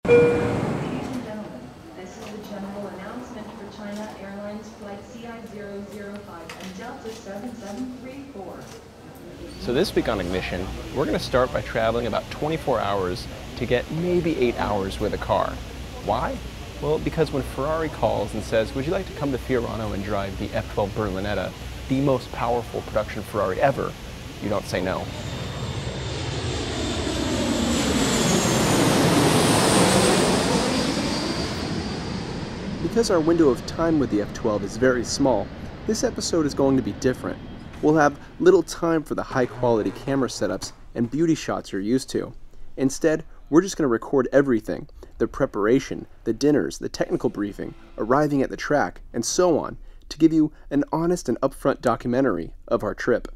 Ladies and gentlemen, this is the general announcement for China Airlines Flight CI005 and Delta 7734. So this week on Ignition, we're going to start by traveling about 24 hours to get maybe 8 hours with a car. Why? Well, because when Ferrari calls and says, would you like to come to Fiorano and drive the F12 Berlinetta, the most powerful production Ferrari ever, you don't say no. Because our window of time with the F12 is very small, this episode is going to be different. We'll have little time for the high-quality camera setups and beauty shots you're used to. Instead, we're just going to record everything, the preparation, the dinners, the technical briefing, arriving at the track, and so on, to give you an honest and upfront documentary of our trip.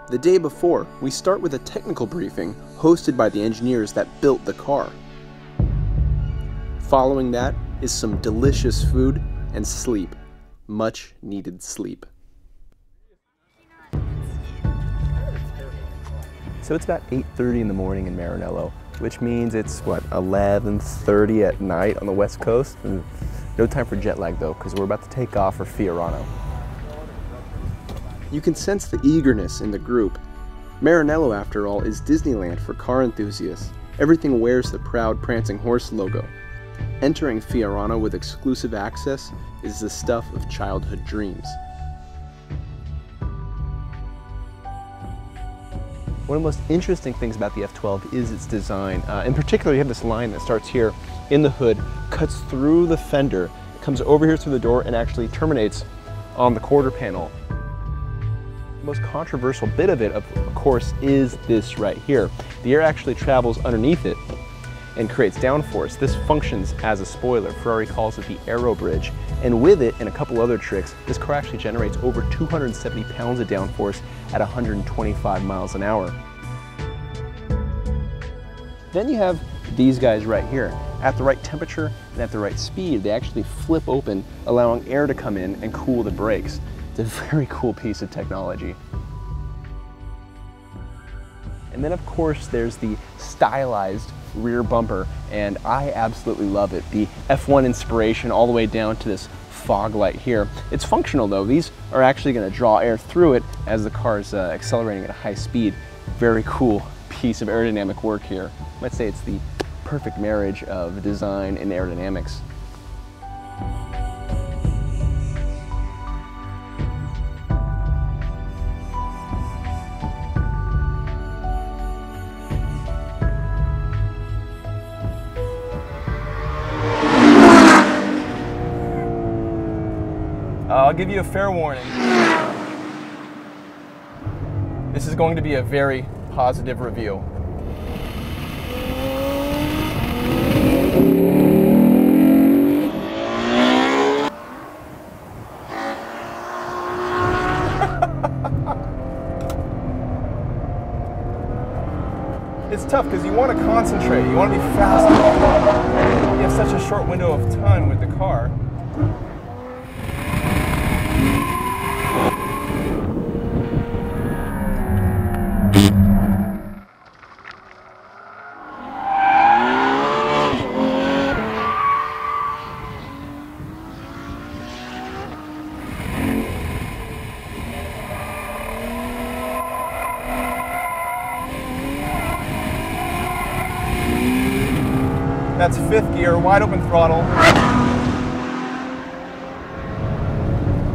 The day before, we start with a technical briefing hosted by the engineers that built the car. Following that is some delicious food and sleep. Much needed sleep. So it's about 8:30 in the morning in Maranello, which means it's, what, 11:30 at night on the West Coast? And no time for jet lag though, because we're about to take off for Fiorano. You can sense the eagerness in the group. Maranello, after all, is Disneyland for car enthusiasts. Everything wears the proud prancing horse logo. Entering Fiorano with exclusive access is the stuff of childhood dreams. One of the most interesting things about the F12 is its design. In particular, you have this line that starts here in the hood, cuts through the fender, comes over here through the door, and actually terminates on the quarter panel. The most controversial bit of it, of course, is this right here. The air actually travels underneath it and creates downforce. This functions as a spoiler. Ferrari calls it the aero bridge. And with it and a couple other tricks, this car actually generates over 270 pounds of downforce at 125 miles an hour. Then you have these guys right here. At the right temperature and at the right speed, they actually flip open, allowing air to come in and cool the brakes. It's a very cool piece of technology. And then of course there's the stylized rear bumper, and I absolutely love it. The F1 inspiration all the way down to this fog light here. It's functional though. These are actually going to draw air through it as the car is accelerating at a high speed. Very cool piece of aerodynamic work here. I might say it's the perfect marriage of design and aerodynamics. I'll give you a fair warning. This is going to be a very positive review. It's tough because you want to concentrate, you want to be fast. You have such a short window of time with the car. That's fifth gear, wide open throttle.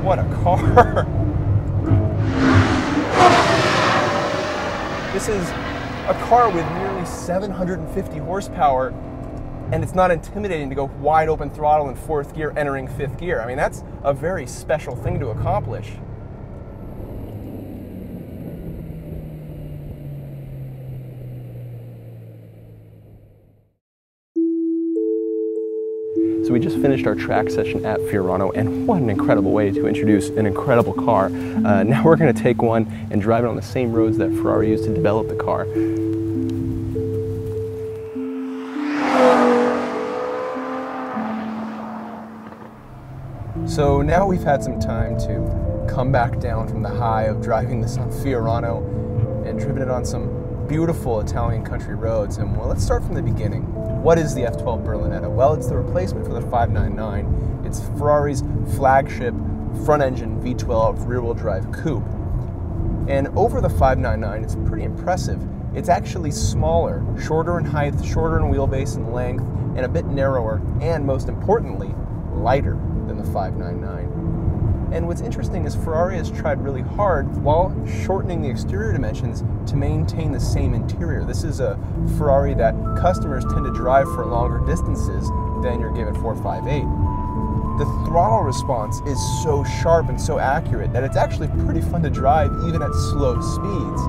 What a car. This is a car with nearly 750 horsepower, and it's not intimidating to go wide open throttle in fourth gear entering fifth gear. I mean, that's a very special thing to accomplish. So we just finished our track session at Fiorano, and what an incredible way to introduce an incredible car. Now we're going to take one and drive it on the same roads that Ferrari used to develop the car. So now we've had some time to come back down from the high of driving this on Fiorano and driven it on some beautiful Italian country roads, and well, let's start from the beginning. What is the F12 Berlinetta? Well, it's the replacement for the 599. It's Ferrari's flagship front-engine V12 rear-wheel drive coupe. And over the 599, it's pretty impressive. It's actually smaller, shorter in height, shorter in wheelbase and length, and a bit narrower, and most importantly, lighter than the 599. And what's interesting is Ferrari has tried really hard while shortening the exterior dimensions to maintain the same interior. This is a Ferrari that customers tend to drive for longer distances than your given 458. The throttle response is so sharp and so accurate that it's actually pretty fun to drive even at slow speeds.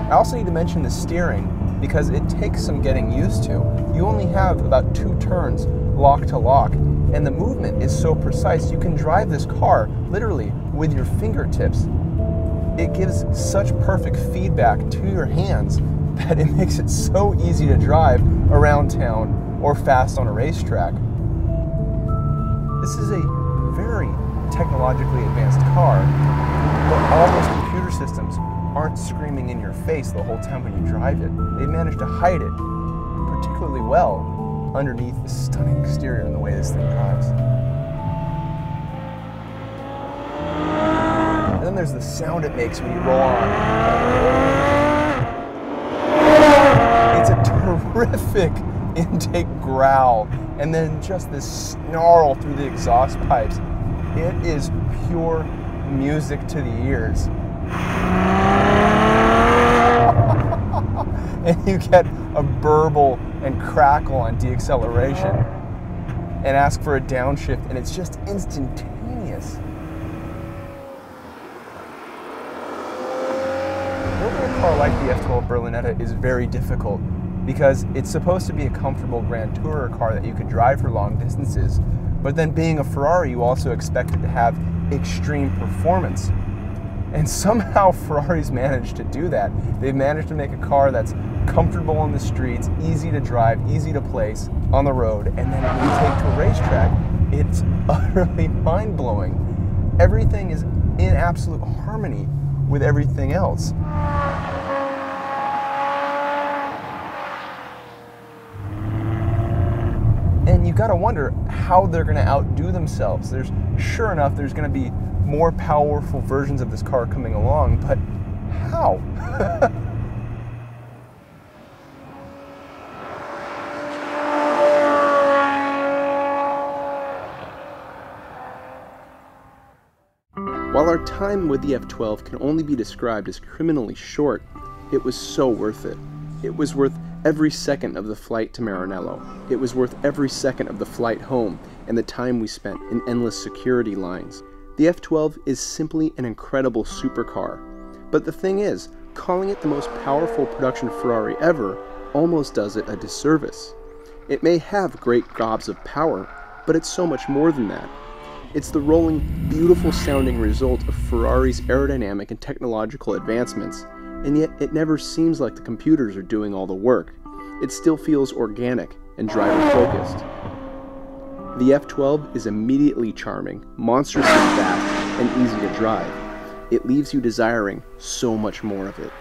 I also need to mention the steering because it takes some getting used to. You only have about 2 turns lock to lock, and the movement is so precise you can drive this car literally with your fingertips. It gives such perfect feedback to your hands that it makes it so easy to drive around town or fast on a racetrack. This is a very technologically advanced car, but all those computer systems aren't screaming in your face the whole time when you drive it. They managed to hide it particularly well underneath the stunning exterior and the way this thing drives. And then there's the sound it makes when you roll on. It's a terrific intake growl, and then just this snarl through the exhaust pipes. It is pure music to the ears. And you get a burble and crackle on deacceleration and ask for a downshift, and it's just instantaneous. Building a car like the F12 Berlinetta is very difficult because it's supposed to be a comfortable Grand Tourer car that you could drive for long distances, but then being a Ferrari, you also expect it to have extreme performance. And somehow Ferrari's managed to do that. They've managed to make a car that's comfortable on the streets, easy to drive, easy to place on the road, and then when you take to a racetrack, it's utterly mind-blowing. Everything is in absolute harmony with everything else. And you gotta wonder how they're gonna outdo themselves. Sure enough, there's gonna be more powerful versions of this car coming along, but how? While our time with the F12 can only be described as criminally short, it was so worth it. It was worth every second of the flight to Maranello. It was worth every second of the flight home and the time we spent in endless security lines. The F12 is simply an incredible supercar. But the thing is, calling it the most powerful production Ferrari ever almost does it a disservice. It may have great gobs of power, but it's so much more than that. It's the rolling, beautiful sounding result of Ferrari's aerodynamic and technological advancements, and yet it never seems like the computers are doing all the work. It still feels organic and driver-focused. The F12 is immediately charming, monstrously fast, and easy to drive. It leaves you desiring so much more of it.